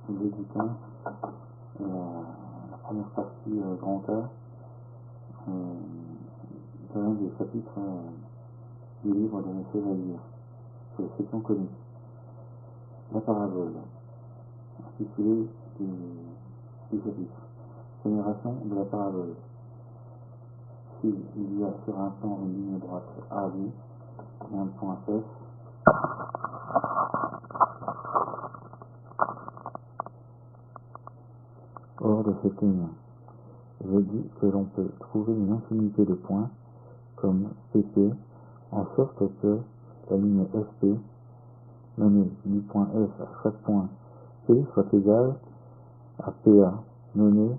débutant, la première partie grand A, de l'un des chapitres du livre de M. Vallier, sur la section comique. La parabole, intitulée du chapitre. Génération de la parabole. S'il y a sur un plan une ligne droite AB et un point F, hors de cette ligne, je dis que l'on peut trouver une infinité de points comme PP, en sorte que la ligne FP menée du point F à chaque point P soit égale à PA menée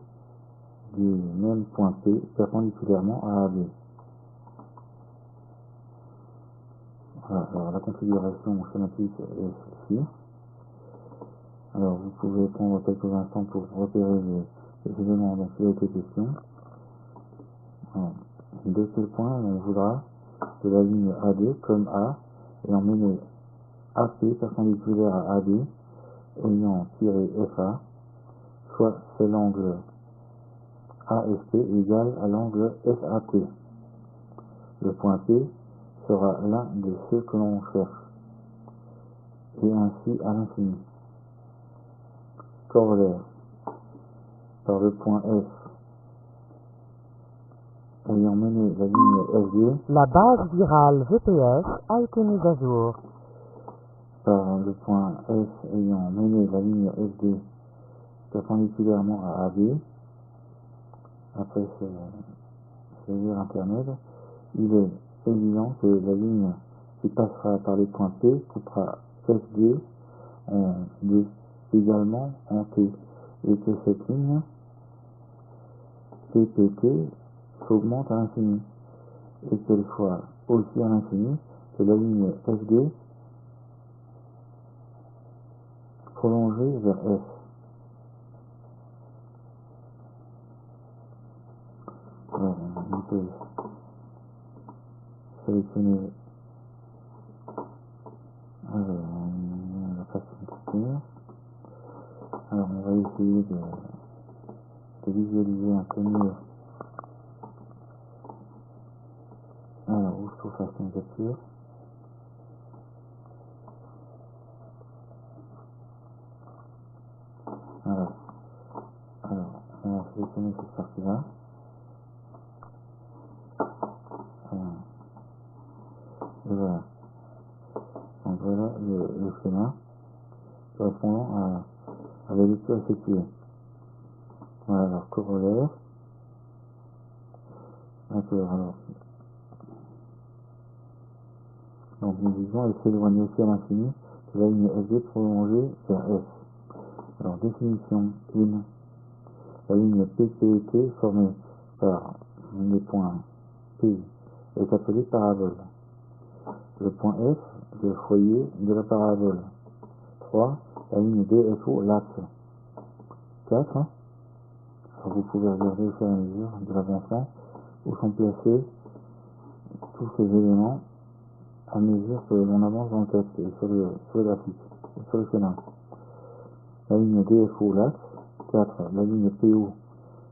du même point P perpendiculairement à AB. Voilà, alors la configuration schématique est celle-ci. Alors vous pouvez prendre quelques instants pour repérer les éléments dont il a été question. Alors, de ce point, on voudra de la ligne AD comme A ayant mené AP perpendiculaire à AD ayant tiré FA, soit c'est l'angle AFP égal à l'angle FAP. Le point P sera l'un de ceux que l'on cherche, et ainsi à l'infini. Corollaire, par le point F ayant mené la ligne FD, La base virale GPS a été mise à jour. par le point F ayant mené la ligne FD perpendiculairement à AB, après ce lire intermède, il est évident que la ligne qui passera par les points P coupera FD en D également en T, et que cette ligne PPT s'augmente à l'infini, et qu'elle soit aussi à l'infini que la ligne FD prolongée vers F. Alors, on peut sélectionner la facilité. Alors, on va essayer de visualiser un peu mieux. Alors, où se trouve façon de capture. Alors, on va sélectionner cette partie-là. Et voilà. Donc voilà le schéma correspondant à la lecture effectuée. Voilà, alors corollaire. D'accord, alors. Donc nous disons, elle s'éloigne aussi à l'infini de la ligne FD prolongée vers F. Alors définition 1. La ligne PPT formée par les points P est appelée parabole. Le point F, le foyer de la parabole. 3. La ligne DFO, l'axe. 4. Alors vous pouvez regarder au fur et à mesure de l'avancement où sont placés tous ces éléments à mesure que l'on avance dans le texte et sur le graphique, et sur le schéma. La ligne DFO, l'axe. 4. La ligne PO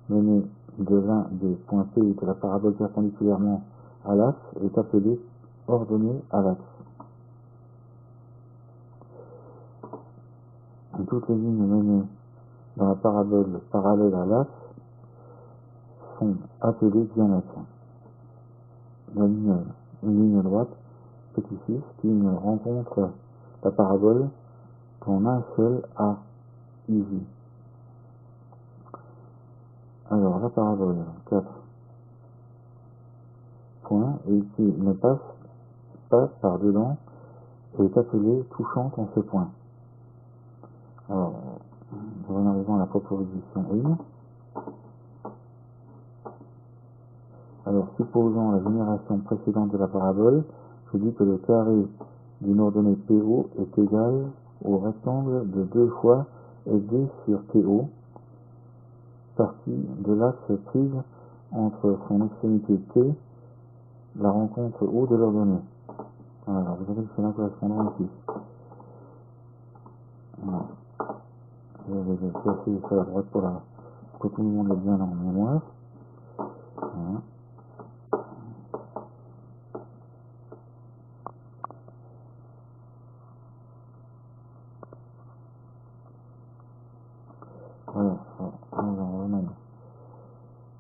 menée de l'un des points P de la parabole perpendiculairement à l'axe est appelée ordonnée à l'axe. Toutes les lignes menées dans la parabole parallèle à l'axe sont appelées diamètres. Une ligne droite, petit 6, qui ne rencontre la parabole qu'en un seul A ici. Alors la parabole 4 points et qui ne passe pas par dedans est appelée touchante en ce point. Alors, en arrivant à la proposition 1. Alors, supposant la génération précédente de la parabole, je dis que le carré d'une ordonnée PO est égal au rectangle de 2 fois SD sur TO, partie de l'axe prise entre son extrémité T, la rencontre O de l'ordonnée. Alors, vous avez le schéma correspondant ici. Voilà. Je vais les placer sur la droite pour que tout le monde ait bien en mémoire. Voilà. Voilà, on va remettre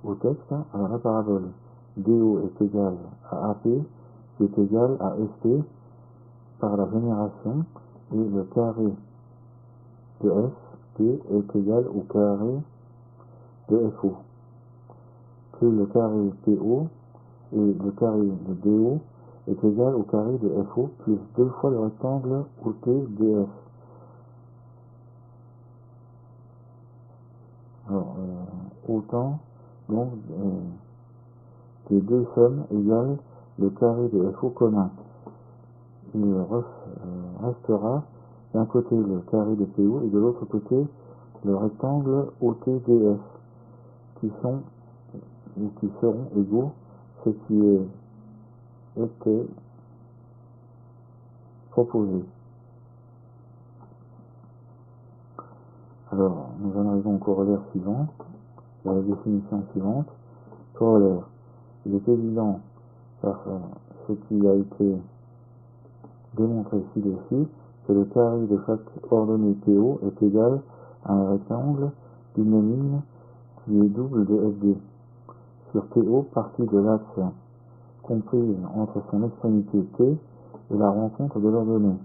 au texte. Alors la parabole DO est égale à AP, qui est égal à ST par la génération, et le carré de FT est égal au carré de FO, que le carré PO et le carré de DO est égal au carré de FO plus 2 fois le rectangle OTDF. Alors, autant donc des deux sommes égale le carré de FO commun. Il restera d'un côté le carré de PO et de l'autre côté le rectangle OTDF qui seront égaux, ce qui était proposé. Alors, nous en arrivons au corollaire suivant, à la définition suivante. Corollaire. Il est évident, par ce qui a été démontré ci-dessus, que le carré de chaque ordonnée PO est égal à un rectangle d'une ligne qui est double de FD. Sur PO, partie de l'axe comprise entre son extrémité T et la rencontre de l'ordonnée.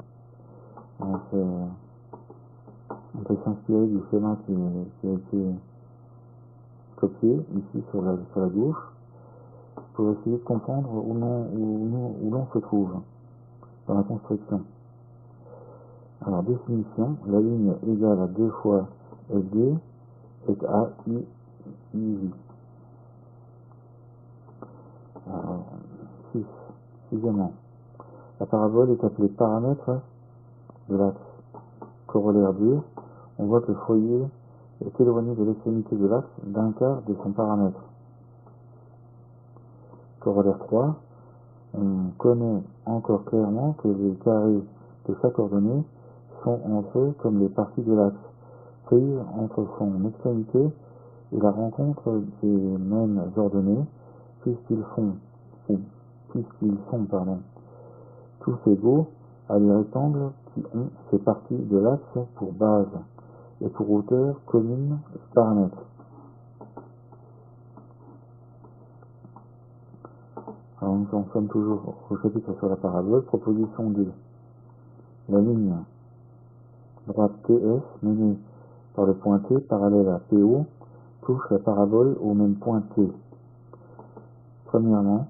Donc, on peut s'inspirer du schéma qui a été copié ici sur la gauche pour essayer de comprendre où l'on se trouve dans la construction. Alors, définition, la ligne égale à 2 fois FD est à IV. Alors, sixièmement, la parabole est appelée paramètre de l'axe. Corollaire 2, on voit que le foyer est éloigné de l'extrémité de l'axe d'un quart de son paramètre. Corollaire 3, on connaît encore clairement que les carrés de chaque ordonnée sont entre eux comme les parties de l'axe, prises entre son extrémité et la rencontre des mêmes ordonnées, puisqu'ils sont tous égaux à des rectangles qui ont ces parties de l'axe pour base et pour hauteur commune paramètre. Alors nous en sommes toujours au chapitre sur la parabole, proposition 2. La ligne droite TS menée par le point T parallèle à PO touche la parabole au même point T. Premièrement,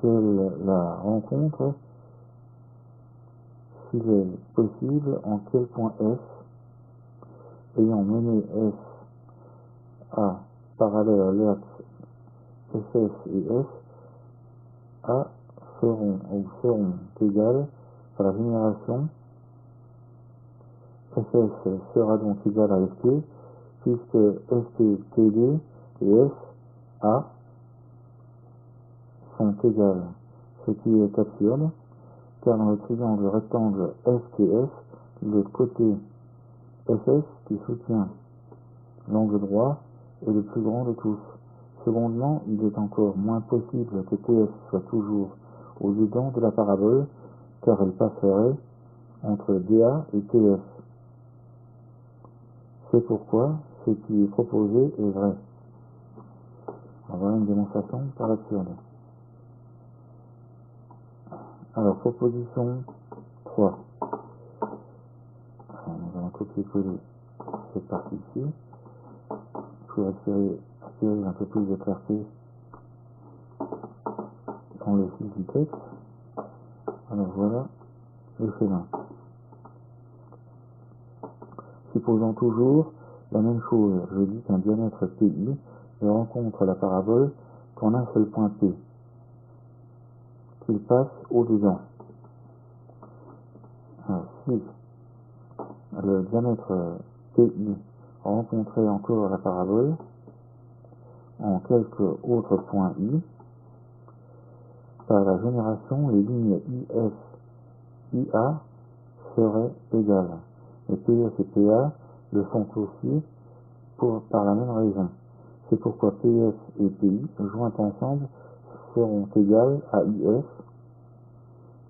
qu'elle la rencontre, s'il est possible, en quel point F, ayant mené S à parallèle à l'axe SS et F, A seront égales par la génération. SS sera donc égal à ST, puisque ST, TD et F, A sont égales, ce qui est absurde, car dans le triangle rectangle STF, le côté SS qui soutient l'angle droit est le plus grand de tous. Secondement, il est encore moins possible que TS soit toujours au-dedans de la parabole, car elle passerait entre DA et TS. C'est pourquoi ce qui est proposé est vrai. Alors voilà une démonstration par l'absurde. Alors, proposition 3. Alors, nous allons copier-coller cette partie-ci pour acquérir un peu plus de clarté dans le fil du texte. Alors voilà le schéma. Supposons toujours la même chose. Je dis qu'un diamètre PI ne rencontre la parabole qu'en un seul point P, qu'il passe au-dedans. Alors, si le diamètre PI rencontrait encore la parabole en quelque autre point I, par la génération, les lignes IF IA serait égal. Et PS et PA le sont aussi par la même raison. C'est pourquoi PS et PI joints ensemble seront égales à IF,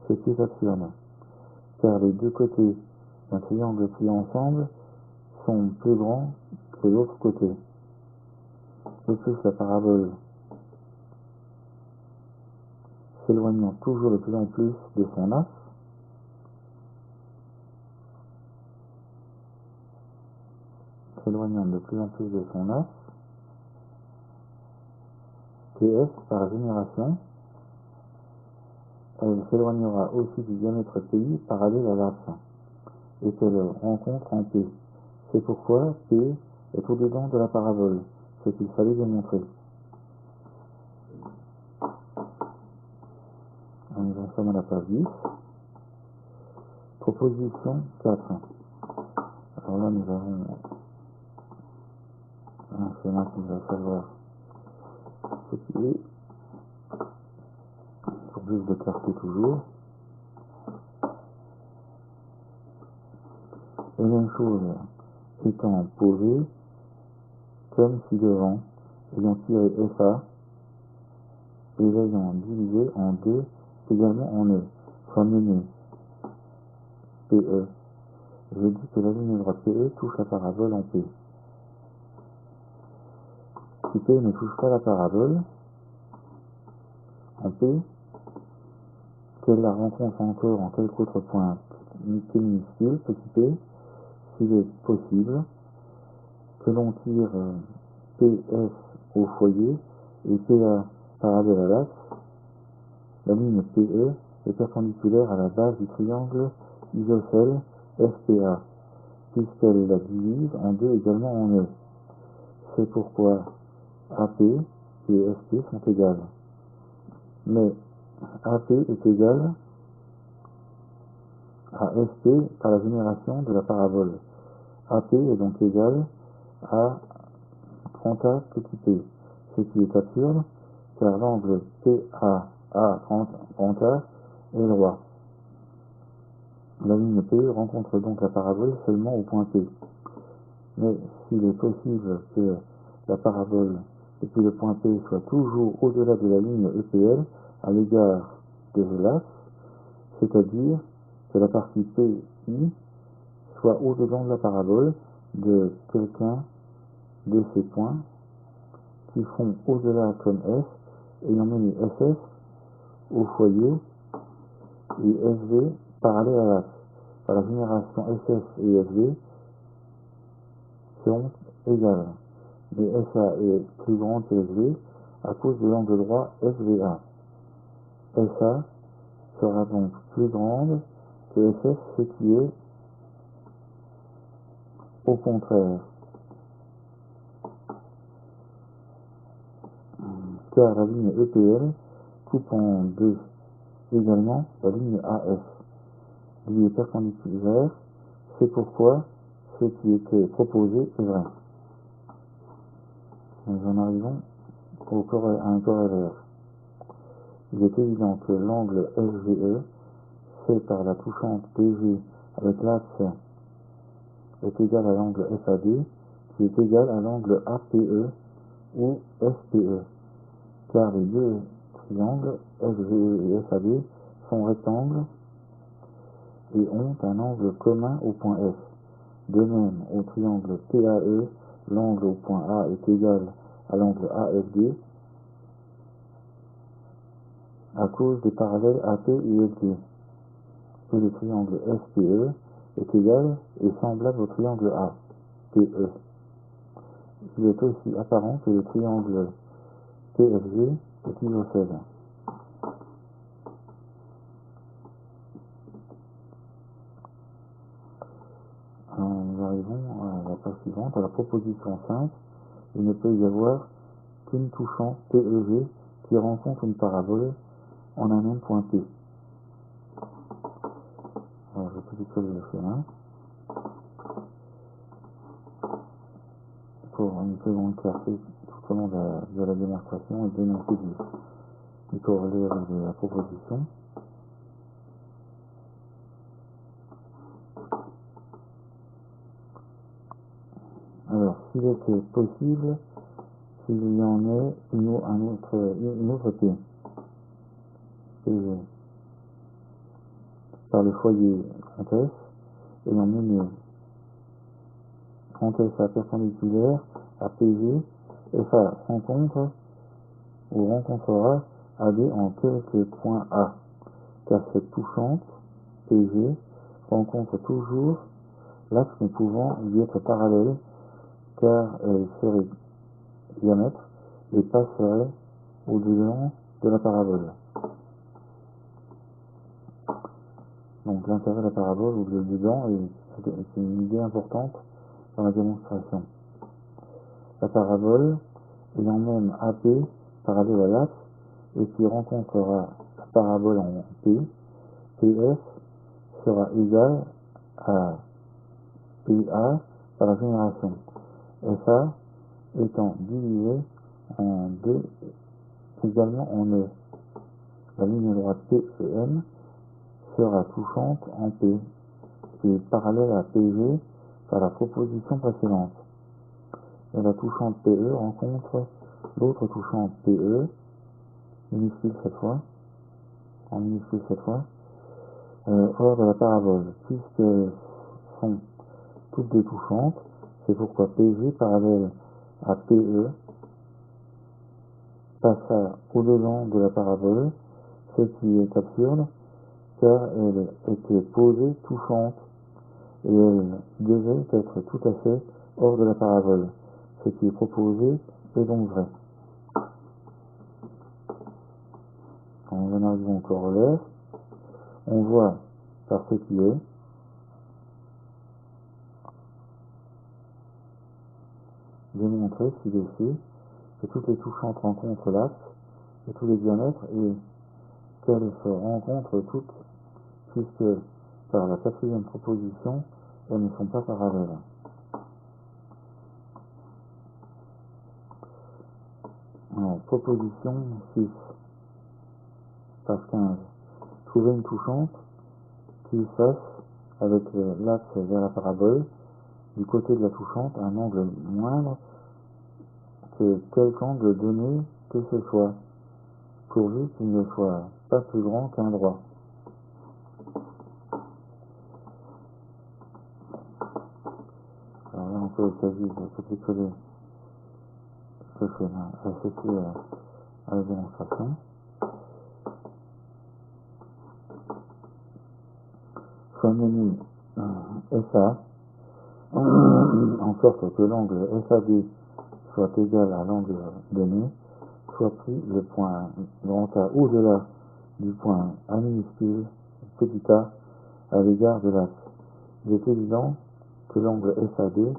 ce qui est absurde, car les deux côtés d'un triangle pris ensemble sont plus grands que l'autre côté. De plus, la parabole s'éloignant toujours de plus en plus de son axe, TS par génération, elle s'éloignera aussi du diamètre PI parallèle à l'axe, et qu'elle rencontre en P. C'est pourquoi P est au-dedans de la parabole, ce qu'il fallait démontrer. Nous en sommes à la page 10. Proposition 4. Alors là, nous avons un schéma qui va savoir ce qui est, pour plus de clarté toujours. Les mêmes choses étant posées, comme si devant, ayant tiré FA et l'ayant divisé en deux, également en E, soit mené PE. Je dis que la ligne droite PE touche la parabole en P. Si P ne touche pas la parabole en P, qu'elle la rencontre encore en quelque autre point minuscule, petit p, s'il est possible, que l'on tire PS au foyer et PA parallèle à l'axe, la ligne PE est perpendiculaire à la base du triangle isocèle FPA, puisqu'elle la divise en deux également en E. C'est pourquoi AP et FP sont égales. Mais AP est égal à FP par la génération de la parabole. AP est donc égal à 30A petit p, ce qui est absurde, car l'angle PAA 30A est droit. La ligne P rencontre donc la parabole seulement au point P. Mais s'il est possible que la parabole depuis le point P soit toujours au-delà de la ligne EPL à l'égard de l'axe, c'est-à-dire que la partie PI soit au-dedans de la parabole de quelqu'un de ces points qui font au-delà comme F, ayant mené FF au foyer et FV parallèle à l'axe. Par la génération FF et FV seront égales. Mais FA est plus grand que FV à cause de l'angle droit FVA. FA sera donc plus grande que FF, ce qui est au contraire, car la ligne EPL coupe en deux également la ligne AF. Lui est perpendiculaire, c'est pourquoi ce qui était proposé est vrai. Nous en arrivons à un corollaire. Il est évident que l'angle FGE, fait par la touchante DG avec l'axe, est égal à l'angle FAD, qui est égal à l'angle APE ou FPE, car les deux triangles FGE et FAD sont rectangles et ont un angle commun au point F. De même, au triangle PAE, l'angle au point A est égal à l'angle AFD à cause des parallèles AP et FD. Et le triangle FPE est égal et semblable au triangle APE. Il est aussi apparent que le triangle PFG est isocèle. Nous arrivons à la page suivante, à la proposition 5. Il ne peut y avoir qu'une touchant PEG qui rencontre une parabole en un même point P. Alors, je peux décoller le schéma pour une seconde clarté tout au long de la démonstration et d'énoncer du corollaire de la proposition. qu'il était possible qu'il y en ait une autre P, PG, par le foyer comtesse, ayant mené comtesse à perpendiculaire à PG, FA rencontrera AD en quelques points A, car cette touchante PG rencontre toujours l'axe ne pouvant y être parallèle, car elle serait diamètre et passerait au-dedans de la parabole. Donc l'intérêt de la parabole ou le dedans c'est une idée importante dans la démonstration. La parabole ayant même AP parallèle à l'axe et qui rencontrera la parabole en P, PF sera égal à PA par la génération. FA étant divisé en deux également en E. La ligne droite PEM sera touchante en P et parallèle à PG par la proposition précédente. Et la touchante PE rencontre l'autre touchante PE, minuscule cette fois, hors de la parabole, puisqu'elles sont toutes deux touchantes, c'est pourquoi PG parallèle à PE passa au-dedans de la parabole, ce qui est absurde, car elle était posée touchante, et elle devait être tout à fait hors de la parabole. Ce qui est proposé est donc vrai. Quand on arrive au corollaire, on voit par ce qui est démontré ci-dessus que toutes les touchantes rencontrent l'axe et tous les diamètres et qu'elles se rencontrent toutes puisque par la quatrième proposition elles ne sont pas parallèles. Alors, proposition 6, page 15. Trouver une touchante qui fasse avec l'axe vers la parabole du côté de la touchante un angle moindre que quelque angle donné que ce soit, pourvu qu'il ne soit pas plus grand qu'un droit. Alors là encore il s'agit de copier-coller ce que j'ai associé à la démonstration. Soit mené FA en sorte que l'angle FAB soit égal à l'angle donné, soit pris le point grand A au-delà du point A minuscule petit a à l'égard de l'axe. Il est évident que l'angle FAB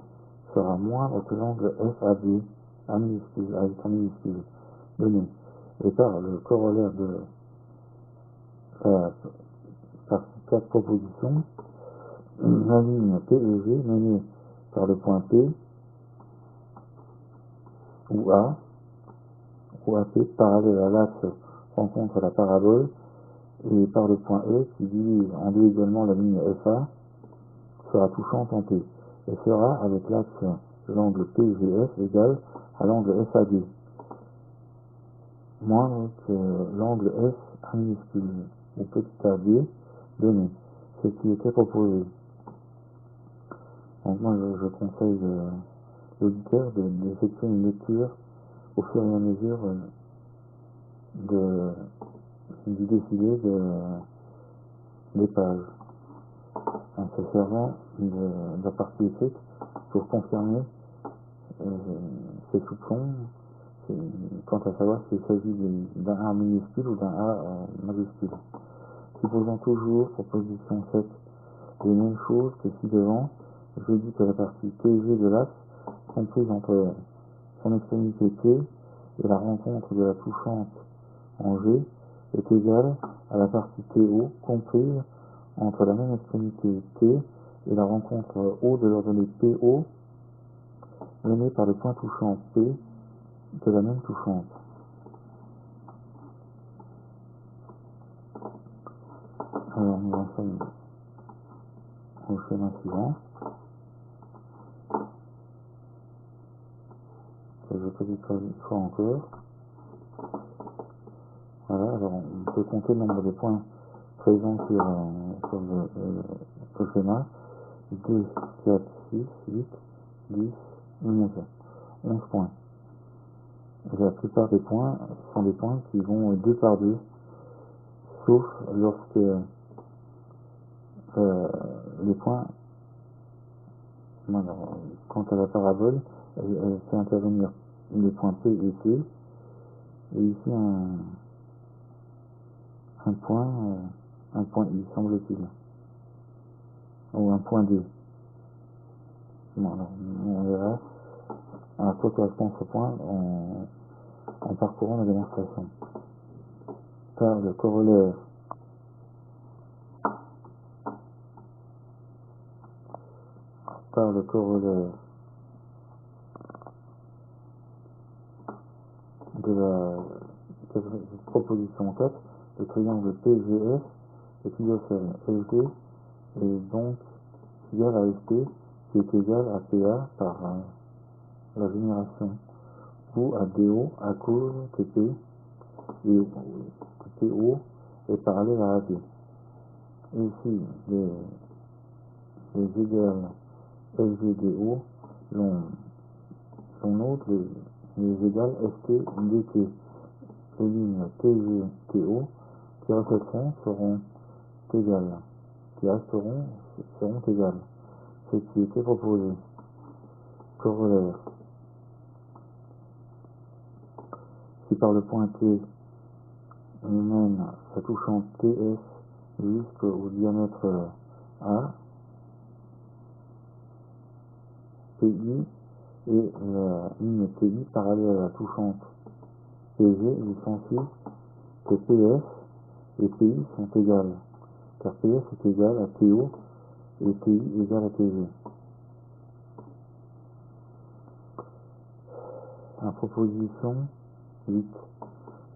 sera moindre que l'angle FAB A minuscule avec un minuscule donné. Et par le corollaire de par quatre propositions, la ligne PEG menée par le point P ou AP parallèle à l'axe rencontre la parabole et par le point E qui divise en deux également la ligne FA sera touchante en P et sera avec l'axe de l'angle PGF égal à l'angle FAD moindre que l'angle F minuscule ou petit AB donné, ce qui était proposé. Donc moi je conseille l'auditeur d'effectuer une lecture au fur et à mesure du défilé des pages, en se servant de la partie écrite pour confirmer ses soupçons quant à savoir s'il s'agit d'un A minuscule ou d'un A majuscule. Supposons toujours, proposition 7, les mêmes choses que ci-devant, je dis que la partie PG de l'axe, comprise entre son extrémité P et la rencontre de la touchante en G, est égale à la partie PO, comprise entre la même extrémité P et la rencontre O de l'ordonnée PO, menée par le point touchant P de la même touchante. Alors nous en sommes au schéma suivant. petite fois encore. Voilà, alors on peut compter le nombre de points présents sur le schéma. 2, 4, 6, 8, 10, 11. 11 points. Et la plupart des points sont des points qui vont 2 par 2, sauf lorsque les points, alors, quant à la parabole, elle fait intervenir les points P et T, et ici un point I, semble-t-il, ou un point D. Bon, alors, on verra à quoi correspond ce point en parcourant la démonstration. Par le corollaire de la proposition 4, le triangle PGF est isocèle FG est donc égal à FP qui est égal à PA par la génération ou à DO à cause que PO est parallèle à AD. Et ici, les égales FGDO sont autres les égales ST-DT. Les lignes TG-TO qui resteront seront égales. Ce qui était proposé. Corollaire. Si par le point T, on mène sa touchante TS jusqu'au diamètre A, PI et la ligne TI parallèle à la touchante PG, il s'ensuit que PS et PI sont égales, car PS est égal à PO et PI égale à PG. En proposition 8,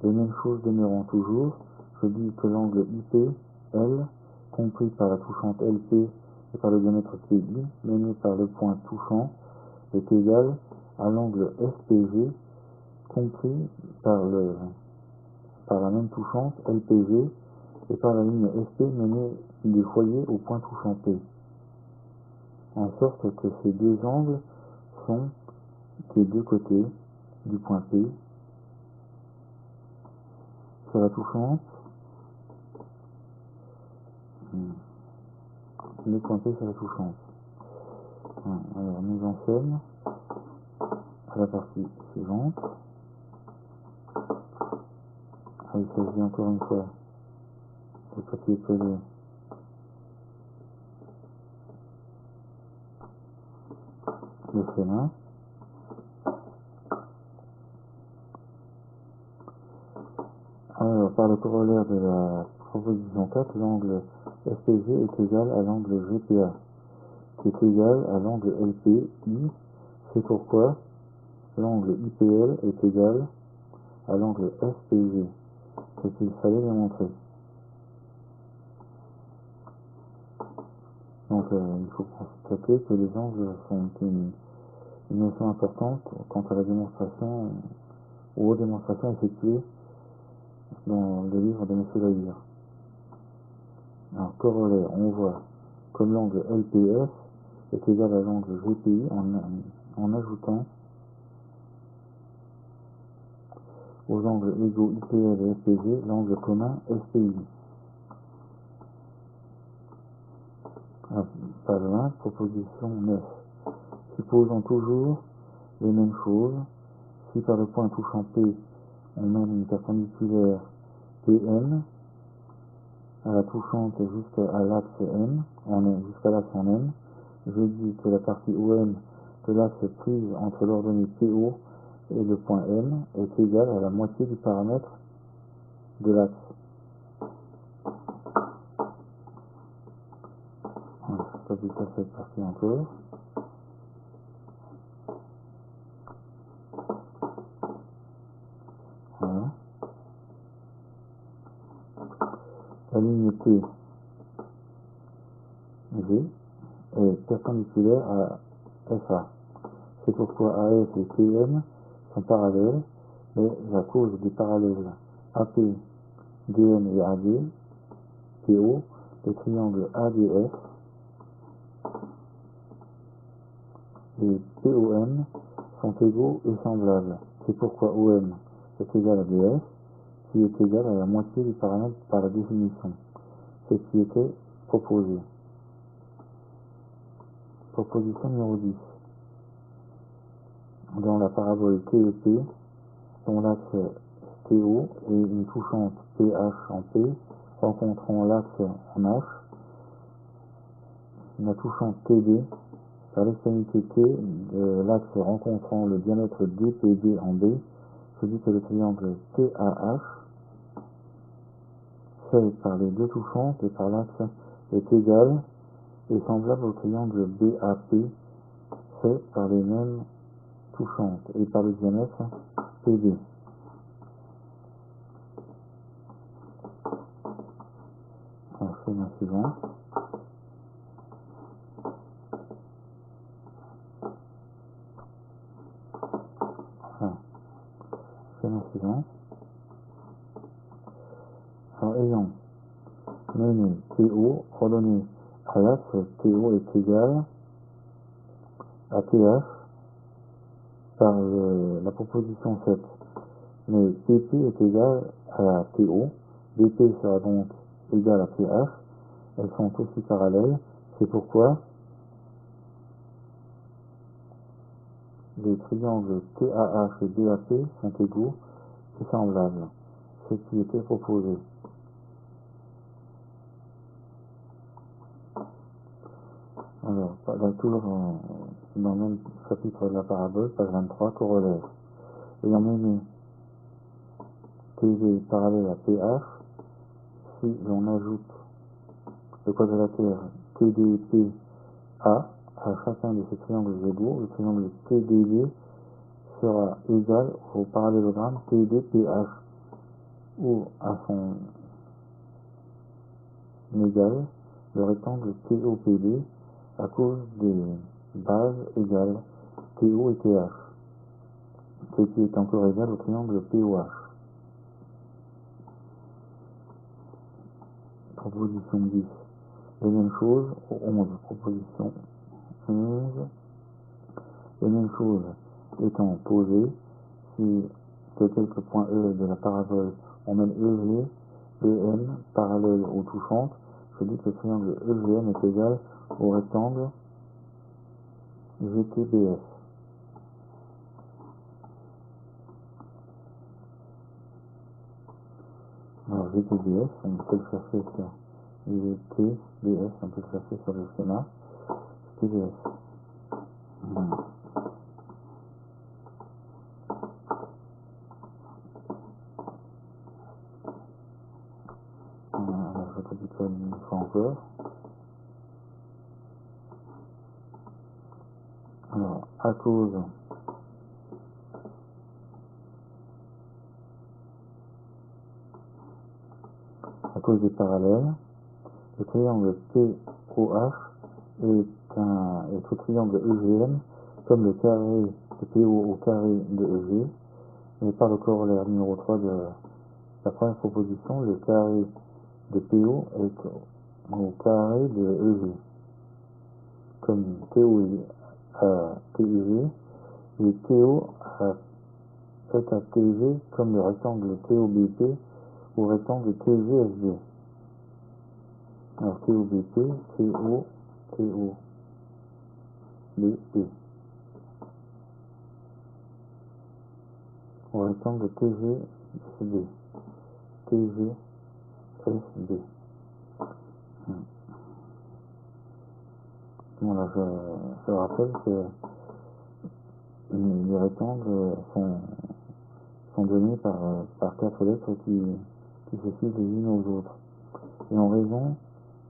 les mêmes choses demeurant toujours, je dis que l'angle IPL, compris par la touchante LP et par le diamètre PI, mené par le point touchant, est égal à l'angle SPG, compris par la même touchante LPG et par la ligne SP menée du foyer au point touchant P, en sorte que ces deux angles sont des deux côtés du point P sur la touchante, le point P sur la touchante. Alors nous en sommes à la partie suivante. Il s'agit encore une fois de copier-coller le schéma. Alors, par le corollaire de la proposition 4, l'angle SPG est égal à l'angle GPA, qui est égal à l'angle LPI. C'est pourquoi l'angle IPL est égal à l'angle SPG, ce qu'il fallait démontrer. Donc, il faut constater que les angles sont une notion importante quant à la démonstration ou aux démonstrations effectuées dans le livre de M. Lahire. Alors, corollaire, on voit comme l'angle LPF est égal à l'angle GPI en ajoutant aux angles égaux IPL et SPG l'angle commun SPI. Page 20, proposition 9. Supposons toujours les mêmes choses. Si par le point touchant P, on mène une perpendiculaire PN à la touchante jusqu'à l'axe N, jusqu'à l'axe en N, je dis que la partie OM de l'axe prise entre l'ordonnée PO et le point N est égale à la moitié du paramètre de l'axe. Voilà, je ne sais pas cette partie encore. Voilà. La ligne T, G, est perpendiculaire à FA. C'est pourquoi AF et TM sont parallèles, mais à cause des parallèles AP, DN et AD, PO, les triangles ADF et POM sont égaux et semblables. C'est pourquoi OM est égal à DF, qui est égal à la moitié du paramètre par la définition. C'est ce qui était proposé. Proposition numéro 10. Dans la parabole TEP, dont l'axe TO et une touchante PH en P, rencontrant l'axe en H, la touchante TD, par l'extrémité T de l'axe rencontrant le diamètre DPD en B, se dit que le triangle TAH, fait par les deux touchantes et par l'axe, est égal et semblable au triangle BAP, fait par les mêmes touchantes et par le diamètre PD. Alors, schéma suivant. Enfin, schéma suivant. Alors, ayant mené TO, redonné à l'axe TO est égal à TH par la proposition 7. Mais PP est égal à TO, BP sera donc égal à TH, elles sont aussi parallèles, c'est pourquoi les triangles TAH et BAP sont égaux et semblables, ce qui était proposé. Alors, toujours dans le même chapitre de la parabole, page 23, corollaire. Ayant mené TV parallèle à PH, si l'on ajoute le quadrilatère TDPA à chacun de ces triangles égaux, le triangle TDB sera égal au parallélogramme TDPH, ou à son égal le rectangle TOPD à cause des bases égales TO et TH, ce qui est encore égal au triangle POH. Proposition 10. Les mêmes choses au 11. Proposition 11. Les mêmes choses étant posées, si de quelques points E de la parabole on mène EG, EM parallèle aux touchantes, je dis que le triangle EGM est égal au rectangle GTBF. Alors GTBF, on peut le chercher sur GTBF, on peut le chercher sur le schéma TBF. Alors je récapitule une fois encore. Alors, à cause des parallèles, le triangle POH est au triangle EGM comme le carré de PO au carré de EG, et par le corollaire numéro 3 de la première proposition, le carré de PO est au carré de EG, comme PO à TEG, et TO est à TG comme le rectangle TOBP au rectangle TGSG. Alors TOBP, TO, TOBP. Au rectangle TGSB. TGSB. Voilà, je rappelle que les rectangles sont donnés par 4 lettres qui se suivent les unes aux autres. Et en raison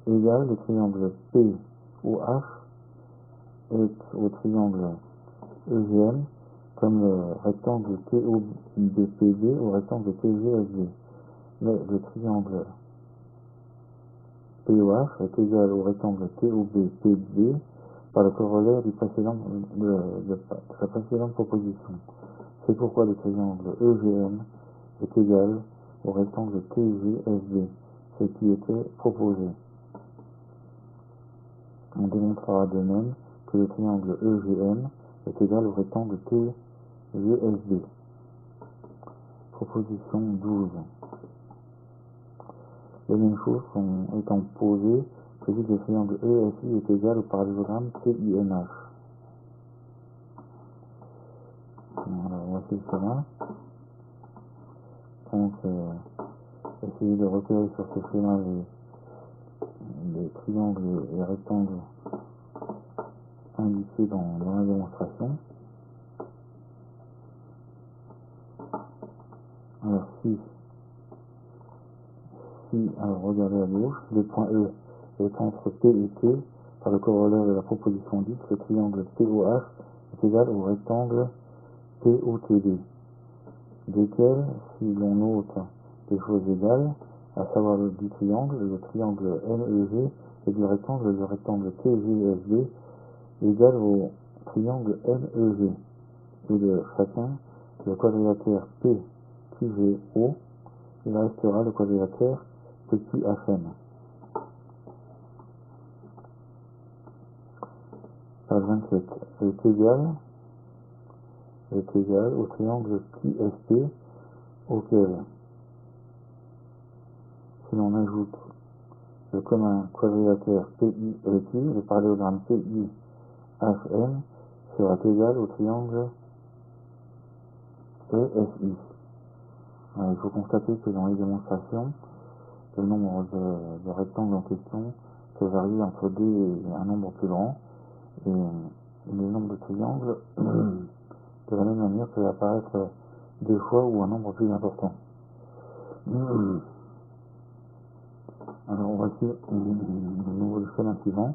égale, le triangle POH est au triangle EGM comme le rectangle TOBPD au rectangle TGSD. Mais le triangle POH est égal au rectangle TOBPD par le corollaire de la précédente proposition. C'est pourquoi le triangle EGM est égal au rectangle TGSB, ce qui était proposé. On démontrera de même que le triangle EGM est égal au rectangle TGSB. Proposition 12. Les mêmes choses étant posées, je dis que le triangle ESI est égal au parallélogramme TIMH. Alors, voici le schéma. Donc, essayez de repérer sur ce schéma les triangles et rectangles indiqués dans la démonstration. Alors, alors regardez à gauche, le point E est entre P et T, par le corollaire de la proposition dite, le triangle POH est égal au rectangle POTD, desquels, si l'on note des choses égales, à savoir du triangle, le triangle MEG, et du rectangle, le rectangle TGSB, égal au triangle MEG, et de chacun, le quadrilatère PQGO, il restera le quadrilatère PQHM. Page 27 est égal au triangle QSP, auquel, si l'on ajoute le commun quadrilatère PIEQ, le parallélogramme PIHM sera égal au triangle ESI. Alors, il faut constater que dans les démonstrations, le nombre de rectangles en question peut varier entre 2 et un nombre plus grand, et le nombre de triangles, de la même manière, peut apparaître 2 fois ou un nombre plus important. Alors voici de nouveau le schéma suivant,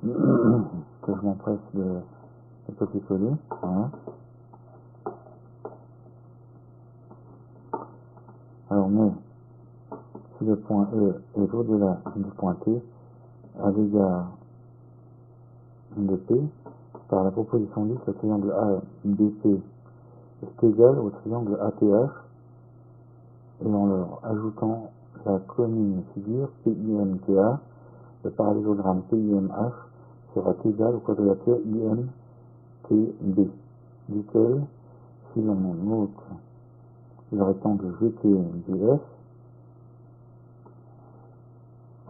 que je m'empresse de copier-coller. Voilà. Alors, mais si le point E est au-delà du point T, à l'égard de P, par la proposition dite, le triangle ABP est égal au triangle ATH, et en leur ajoutant la commune figure PIMTA, le parallélogramme PIMH sera égal au quadrilatère IMTB, duquel, si l'on note le rectangle GTDF,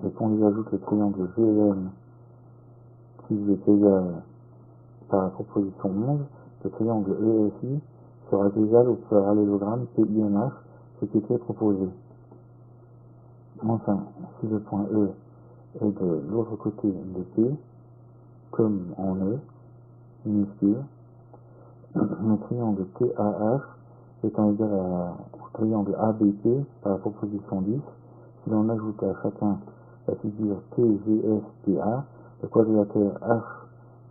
et qu'on lui ajoute le triangle GLM qui est égal par la proposition 11, le triangle ESI sera égal au parallélogramme PIMH, ce qui était proposé. Enfin, si le point E est de l'autre côté de P, comme en E, minuscule, le triangle TAH étant égal au triangle ABP par la proposition 10, si l'on ajoute à chacun la figure TGSPA, le quadrilatère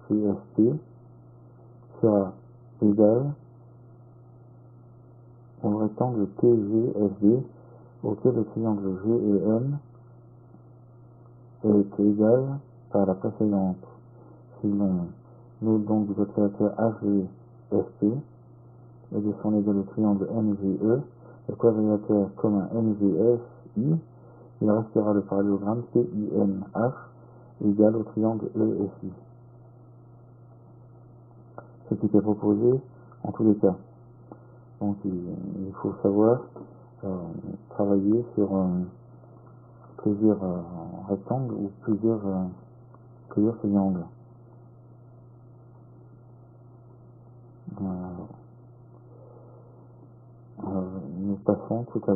HGSP sera égal au rectangle TGSD, auquel le triangle GEM est égal par la précédente. Si l'on note donc du quadrilatère HGSP et de son égal au triangle NGE, le quadrilatère commun NGSI, il restera le parallélogramme PIMH égal au triangle ESI. Ce qui est proposé en tous les cas. Donc il faut savoir travailler sur plusieurs rectangles ou plusieurs triangles. Nous passerons tout à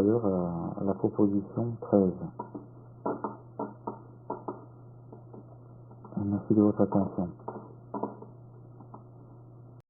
l'heure à la proposition 13. Merci de votre attention.